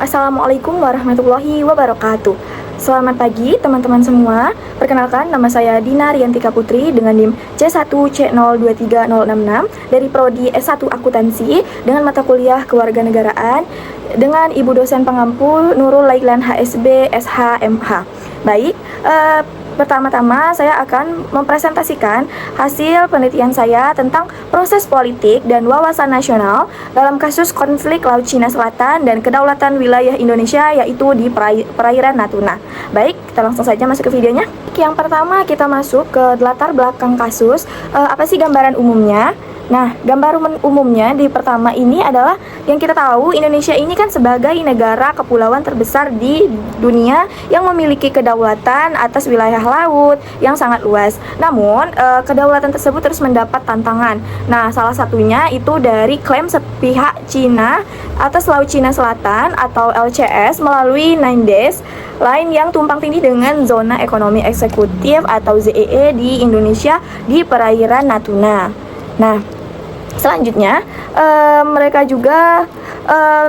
Assalamualaikum warahmatullahi wabarakatuh. Selamat pagi teman-teman semua. Perkenalkan, nama saya Dina Riantika Putri dengan NIM C1C023066 dari Prodi S1 Akuntansi dengan mata kuliah Kewarganegaraan dengan Ibu dosen pengampu Nurul Laiklan HSB SHMH. Baik, pertama-tama saya akan mempresentasikan hasil penelitian saya tentang proses politik dan wawasan nasional dalam kasus konflik Laut Cina Selatan dan kedaulatan wilayah Indonesia, yaitu di perairan Natuna. Baik, kita langsung saja masuk ke videonya. Yang pertama, kita masuk ke latar belakang kasus. Apa sih gambaran umumnya? Nah, gambaran umumnya di pertama ini adalah yang kita tahu, Indonesia ini kan sebagai negara kepulauan terbesar di dunia yang memiliki kedaulatan atas wilayah laut yang sangat luas. Namun, kedaulatan tersebut terus mendapat tantangan. Nah, salah satunya itu dari klaim sepihak Cina atas Laut Cina Selatan atau LCS melalui 9 Days lain yang tumpang tindih dengan zona ekonomi eksekutif atau ZEE di Indonesia di perairan Natuna. Nah, selanjutnya, mereka juga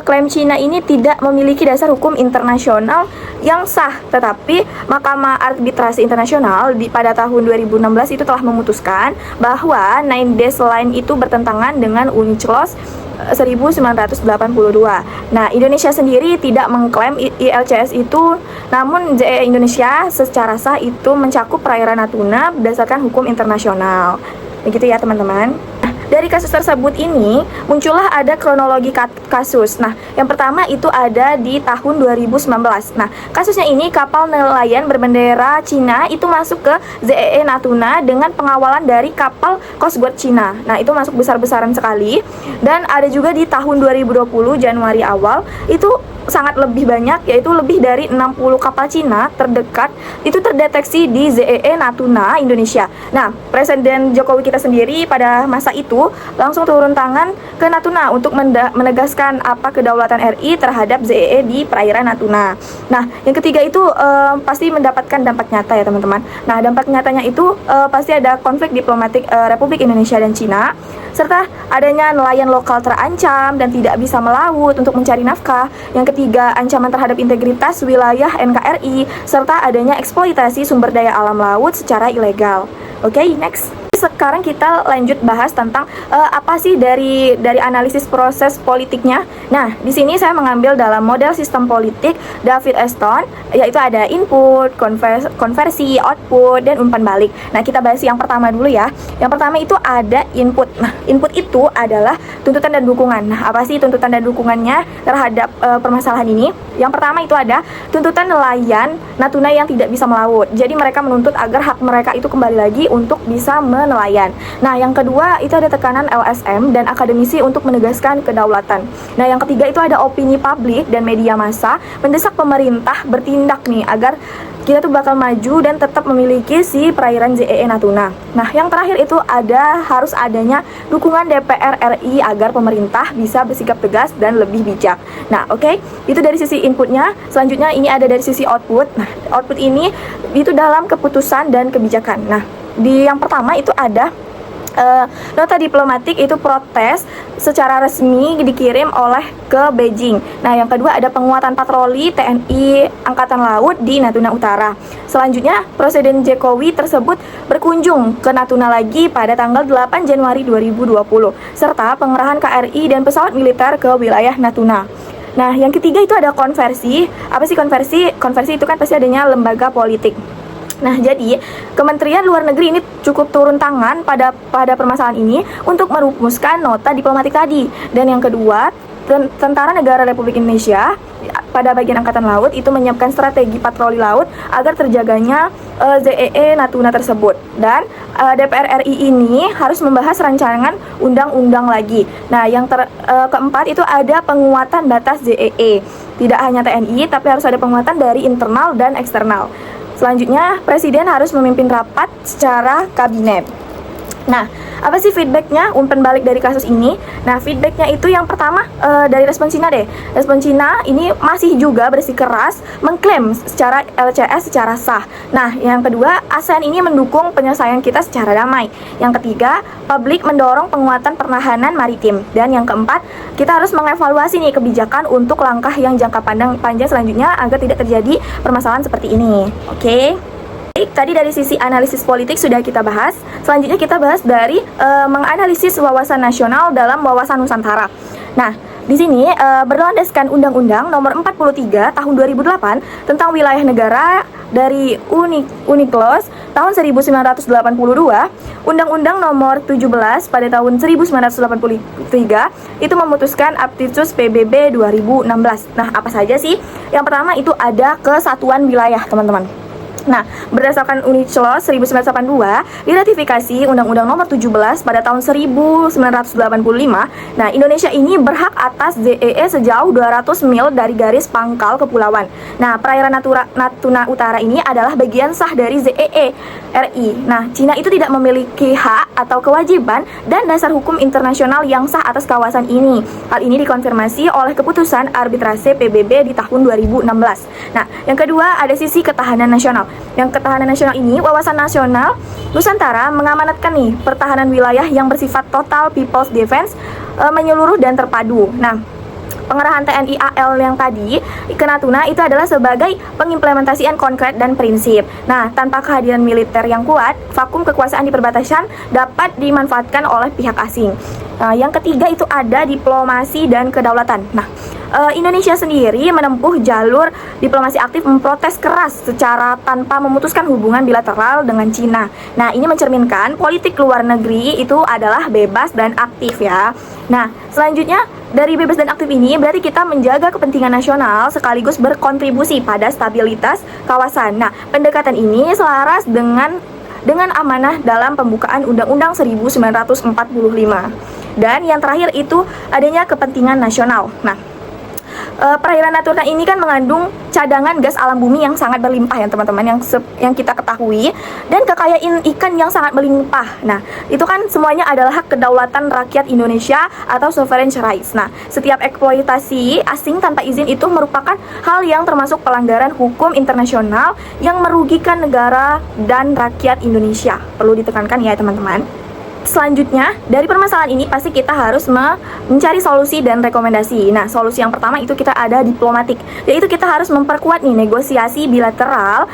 klaim Cina ini tidak memiliki dasar hukum internasional yang sah, tetapi Mahkamah Arbitrasi Internasional pada tahun 2016 itu telah memutuskan bahwa 9 Days Line itu bertentangan dengan UNCLOS 1982. Nah, Indonesia sendiri tidak mengklaim ILCS itu, namun ZEE Indonesia secara sah itu mencakup perairan Natuna berdasarkan hukum internasional. Begitu ya, teman-teman. Dari kasus tersebut ini muncullah ada kronologi kasus. Nah, yang pertama itu ada di tahun 2019. Nah, kasusnya ini kapal nelayan berbendera Cina itu masuk ke ZEE Natuna dengan pengawalan dari kapal Coast Guard Cina. Nah, itu masuk besar-besaran sekali. Dan ada juga di tahun 2020 Januari awal itu sangat lebih banyak, yaitu lebih dari 60 kapal Cina terdekat itu terdeteksi di ZEE Natuna, Indonesia. Nah, Presiden Jokowi kita sendiri pada masa itu langsung turun tangan ke Natuna untuk menegaskan apa kedaulatan RI terhadap ZEE di perairan Natuna. Nah, yang ketiga itu pasti mendapatkan dampak nyata ya, teman-teman. Nah, dampak nyatanya itu pasti ada konflik diplomatik Republik Indonesia dan Cina, serta adanya nelayan lokal terancam dan tidak bisa melaut untuk mencari nafkah. Yang ketiga, ancaman terhadap integritas wilayah NKRI, serta adanya eksploitasi sumber daya alam laut secara ilegal. Oke, next. Sekarang kita lanjut bahas tentang apa sih dari analisis proses politiknya. Nah, di sini saya mengambil dalam model sistem politik David Aston, yaitu ada input, konversi, output, dan umpan balik. Nah, kita bahas yang pertama dulu ya. Yang pertama itu ada input. Nah, input itu adalah tuntutan dan dukungan. Nah, apa sih tuntutan dan dukungannya terhadap permasalahan ini? Yang pertama itu ada tuntutan nelayan Natuna yang tidak bisa melaut. Jadi mereka menuntut agar hak mereka itu kembali lagi untuk bisa nelayan. Nah, yang kedua itu ada tekanan LSM dan akademisi untuk menegaskan kedaulatan. Nah, yang ketiga itu ada opini publik dan media massa mendesak pemerintah bertindak nih agar kita tuh bakal maju dan tetap memiliki si perairan ZEE Natuna. Nah, yang terakhir itu harus adanya dukungan DPR RI agar pemerintah bisa bersikap tegas dan lebih bijak. Nah, oke, itu dari sisi inputnya. Selanjutnya ini ada dari sisi output. Nah, output ini itu dalam keputusan dan kebijakan. Nah, di yang pertama itu ada nota diplomatik itu protes secara resmi dikirim oleh ke Beijing. Nah, yang kedua ada penguatan patroli TNI Angkatan Laut di Natuna Utara. Selanjutnya, Presiden Jokowi tersebut berkunjung ke Natuna lagi pada tanggal 8 Januari 2020 serta pengerahan KRI dan pesawat militer ke wilayah Natuna. Nah, yang ketiga itu ada konversi. Apa sih konversi? Konversi itu kan pasti adanya lembaga politik. Nah, jadi Kementerian Luar Negeri ini cukup turun tangan pada permasalahan ini untuk merumuskan nota diplomatik tadi. Dan yang kedua, Tentara Negara Republik Indonesia pada bagian Angkatan Laut itu menyiapkan strategi patroli laut agar terjaganya ZEE Natuna tersebut. Dan DPR RI ini harus membahas rancangan undang-undang lagi. Nah, yang keempat itu ada penguatan batas ZEE. Tidak hanya TNI, tapi harus ada penguatan dari internal dan eksternal. Selanjutnya, Presiden harus memimpin rapat secara kabinet. Nah, apa sih feedbacknya, umpan balik dari kasus ini? Nah, feedbacknya itu yang pertama dari respon Cina deh. Respon Cina ini masih juga bersikeras mengklaim secara LCS secara sah. Nah, yang kedua, ASEAN ini mendukung penyelesaian kita secara damai. Yang ketiga, publik mendorong penguatan pertahanan maritim. Dan yang keempat, kita harus mengevaluasi nih kebijakan untuk langkah yang jangka panjang selanjutnya agar tidak terjadi permasalahan seperti ini. Oke? Baik, tadi dari sisi analisis politik sudah kita bahas. Selanjutnya kita bahas dari menganalisis wawasan nasional dalam wawasan Nusantara. Nah, di sini berlandaskan Undang-Undang Nomor 43 Tahun 2008 tentang wilayah negara dari UNICLOS tahun 1982, Undang-Undang Nomor 17 pada tahun 1983 itu memutuskan Aptitsus PBB 2016. Nah, apa saja sih? Yang pertama itu ada kesatuan wilayah, teman-teman. Nah, berdasarkan UNICLOS 1982, diratifikasi Undang-Undang Nomor 17 pada tahun 1985. Nah, Indonesia ini berhak atas ZEE sejauh 200 mil dari garis pangkal kepulauan. Nah, perairan Natuna Utara ini adalah bagian sah dari ZEE RI. Nah, Cina itu tidak memiliki hak atau kewajiban dan dasar hukum internasional yang sah atas kawasan ini. Hal ini dikonfirmasi oleh keputusan arbitrase PBB di tahun 2016. Nah, yang kedua ada sisi ketahanan nasional. Yang ketahanan nasional ini, wawasan nasional Nusantara mengamanatkan nih pertahanan wilayah yang bersifat total people's defense, menyeluruh dan terpadu. Nah, pengerahan TNI AL yang tadi ke Natuna itu adalah sebagai pengimplementasian konkret dan prinsip. Nah, tanpa kehadiran militer yang kuat, vakum kekuasaan di perbatasan dapat dimanfaatkan oleh pihak asing. Nah, yang ketiga itu ada diplomasi dan kedaulatan. Nah, Indonesia sendiri menempuh jalur diplomasi aktif memprotes keras secara tanpa memutuskan hubungan bilateral dengan Cina. Nah, ini mencerminkan politik luar negeri itu adalah bebas dan aktif ya. Nah, selanjutnya dari bebas dan aktif ini berarti kita menjaga kepentingan nasional sekaligus berkontribusi pada stabilitas kawasan. Nah, pendekatan ini selaras dengan amanah dalam pembukaan Undang-Undang 1945. Dan yang terakhir itu adanya kepentingan nasional. Nah, perairan Natuna ini kan mengandung cadangan gas alam bumi yang sangat berlimpah ya teman-teman, yang kita ketahui, dan kekayaan ikan yang sangat berlimpah. Nah, itu kan semuanya adalah hak kedaulatan rakyat Indonesia atau sovereign rights. Nah, setiap eksploitasi asing tanpa izin itu merupakan hal yang termasuk pelanggaran hukum internasional yang merugikan negara dan rakyat Indonesia. Perlu ditekankan ya teman-teman. Selanjutnya, dari permasalahan ini pasti kita harus mencari solusi dan rekomendasi. Nah, solusi yang pertama itu kita ada diplomatik, yaitu kita harus memperkuat nih negosiasi bilateral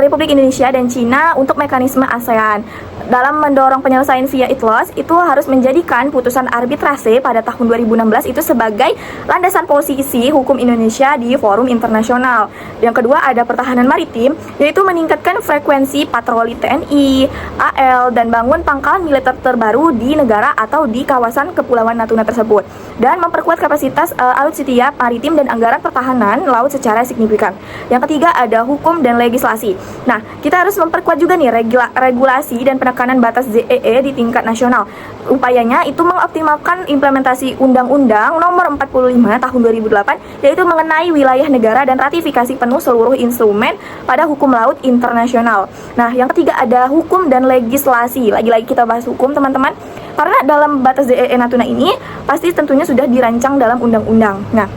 Republik Indonesia dan Cina untuk mekanisme ASEAN. Dalam mendorong penyelesaian via ITLOS, itu harus menjadikan putusan arbitrase pada tahun 2016 itu sebagai landasan posisi hukum Indonesia di forum internasional. Yang kedua ada pertahanan maritim, yaitu meningkatkan frekuensi patroli TNI, AL, dan bangun pangkalan militer terbaru di negara atau di kawasan kepulauan Natuna tersebut, dan memperkuat kapasitas alutsista maritim dan anggaran pertahanan laut secara signifikan. Yang ketiga ada hukum dan legislasi. Nah, kita harus memperkuat juga nih regulasi dan penekanan batas ZEE di tingkat nasional. Upayanya itu mengoptimalkan implementasi Undang-Undang Nomor 45 Tahun 2008, yaitu mengenai wilayah negara dan ratifikasi penuh seluruh instrumen pada hukum laut internasional. Nah, yang ketiga ada hukum dan legislasi. Lagi-lagi kita bahas hukum teman-teman, karena dalam batas ZEE Natuna ini pasti tentunya sudah dirancang dalam undang-undang. Nah,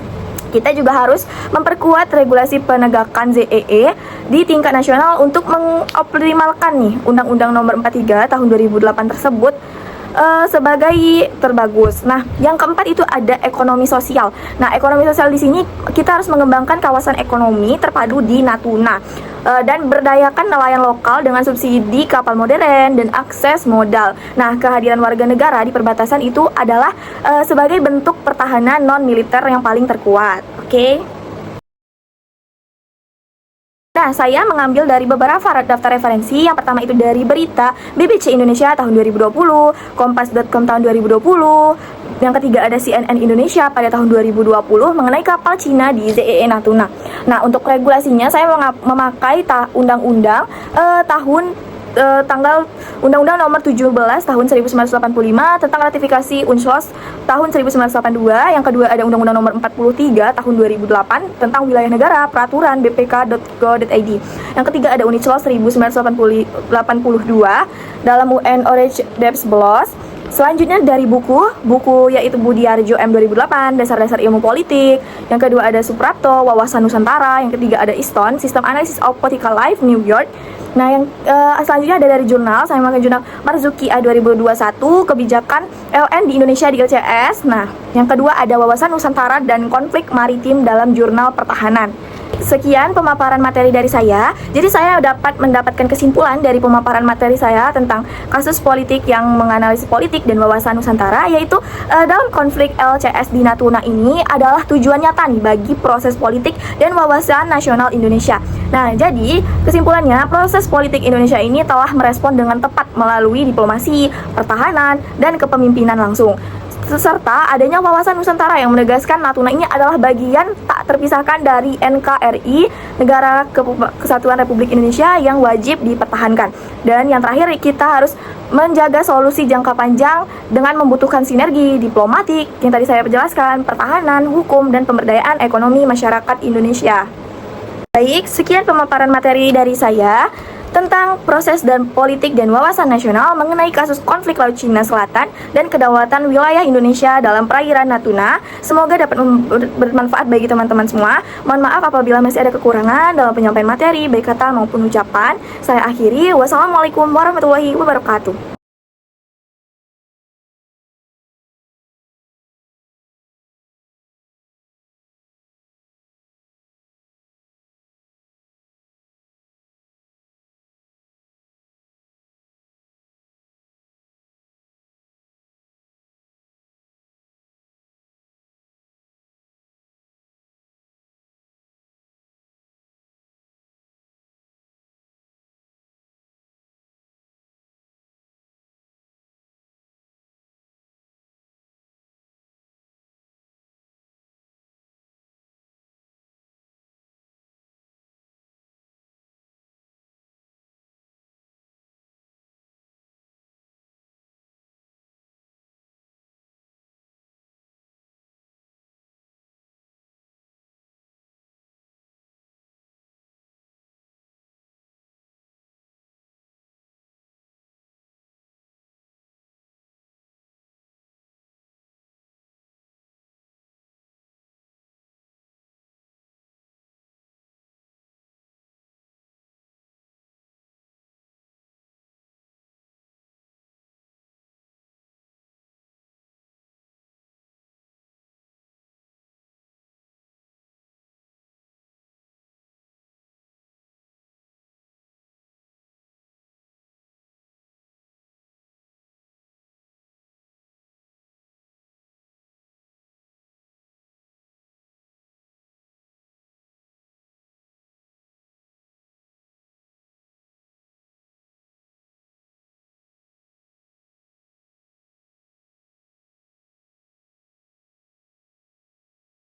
kita juga harus memperkuat regulasi penegakan ZEE di tingkat nasional untuk mengoptimalkan nih Undang-Undang Nomor 43 Tahun 2008 tersebut sebagai terbagus. Nah, yang keempat itu ada ekonomi sosial. Nah, ekonomi sosial di sini kita harus mengembangkan kawasan ekonomi terpadu di Natuna dan berdayakan nelayan lokal dengan subsidi kapal modern dan akses modal. Nah, kehadiran warga negara di perbatasan itu adalah sebagai bentuk pertahanan non-militer yang paling terkuat. Oke? Nah, saya mengambil dari beberapa daftar referensi. Yang pertama itu dari berita BBC Indonesia tahun 2020, Kompas.com tahun 2020. Yang ketiga ada CNN Indonesia pada tahun 2020 mengenai kapal Cina di ZEE Natuna. Nah, untuk regulasinya saya memakai Undang-Undang tahun tanggal Undang-Undang Nomor 17 Tahun 1985 tentang ratifikasi UNCLOS tahun 1982. Yang kedua ada Undang-Undang Nomor 43 Tahun 2008 tentang wilayah negara, peraturan bpk.go.id. Yang ketiga ada UNICLOS 1982 dalam UN Orange Debs Belos. Selanjutnya dari buku yaitu Budiarjo M 2008 Dasar-dasar Ilmu Politik. Yang kedua ada Suprapto Wawasan Nusantara. Yang ketiga ada Easton System Analysis of Political Life New York. Nah, yang selanjutnya ada dari jurnal, saya memakai jurnal Marzuki A 2021 Kebijakan LN di Indonesia di LCS. Nah, yang kedua ada Wawasan Nusantara dan Konflik Maritim dalam Jurnal Pertahanan. Sekian pemaparan materi dari saya. Jadi saya dapat mendapatkan kesimpulan dari pemaparan materi saya tentang kasus politik yang menganalisis politik dan wawasan Nusantara, yaitu dalam konflik LCS di Natuna ini adalah tujuan nyata nih bagi proses politik dan wawasan nasional Indonesia. Nah, jadi kesimpulannya proses politik Indonesia ini telah merespon dengan tepat melalui diplomasi, pertahanan, dan kepemimpinan langsung, serta adanya wawasan Nusantara yang menegaskan Natuna ini adalah bagian tak terpisahkan dari NKRI, Negara Kesatuan Republik Indonesia, yang wajib dipertahankan. Dan yang terakhir, kita harus menjaga solusi jangka panjang dengan membutuhkan sinergi diplomatik yang tadi saya jelaskan, pertahanan, hukum, dan pemberdayaan ekonomi masyarakat Indonesia. Baik, sekian pemaparan materi dari saya tentang proses dan politik dan wawasan nasional mengenai kasus konflik Laut Cina Selatan dan kedaulatan wilayah Indonesia dalam perairan Natuna. Semoga dapat bermanfaat bagi teman-teman semua. Mohon maaf apabila masih ada kekurangan dalam penyampaian materi, baik kata maupun ucapan. Saya akhiri. Wassalamualaikum warahmatullahi wabarakatuh.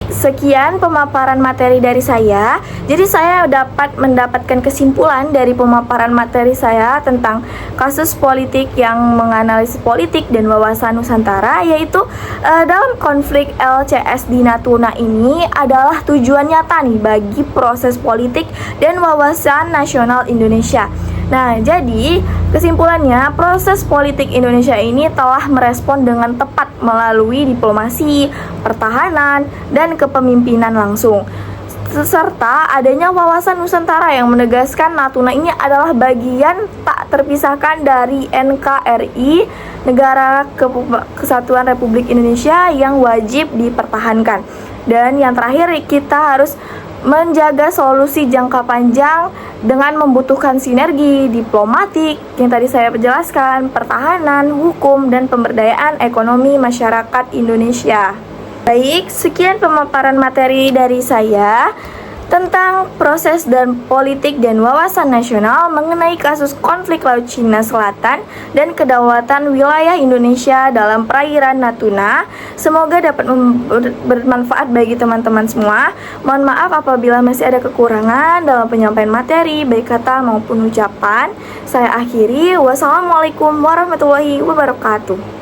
Sekian pemaparan materi dari saya. Jadi saya dapat mendapatkan kesimpulan dari pemaparan materi saya tentang kasus politik yang menganalisis politik dan wawasan Nusantara, yaitu dalam konflik LCS di Natuna ini adalah tujuan nyata nih bagi proses politik dan wawasan nasional Indonesia. Nah, jadi kesimpulannya proses politik Indonesia ini telah merespon dengan tepat melalui diplomasi, pertahanan, dan kepemimpinan langsung, serta adanya wawasan Nusantara yang menegaskan Natuna ini adalah bagian tak terpisahkan dari NKRI, Negara Kesatuan Republik Indonesia, yang wajib dipertahankan. Dan yang terakhir, kita harus menjaga solusi jangka panjang dengan membutuhkan sinergi diplomatik yang tadi saya jelaskan, pertahanan, hukum, dan pemberdayaan ekonomi masyarakat Indonesia. Baik, sekian pemaparan materi dari saya tentang proses dan politik dan wawasan nasional mengenai kasus konflik Laut Cina Selatan dan kedaulatan wilayah Indonesia dalam perairan Natuna. Semoga dapat bermanfaat bagi teman-teman semua. Mohon maaf apabila masih ada kekurangan dalam penyampaian materi, baik kata maupun ucapan. Saya akhiri. Wassalamualaikum warahmatullahi wabarakatuh.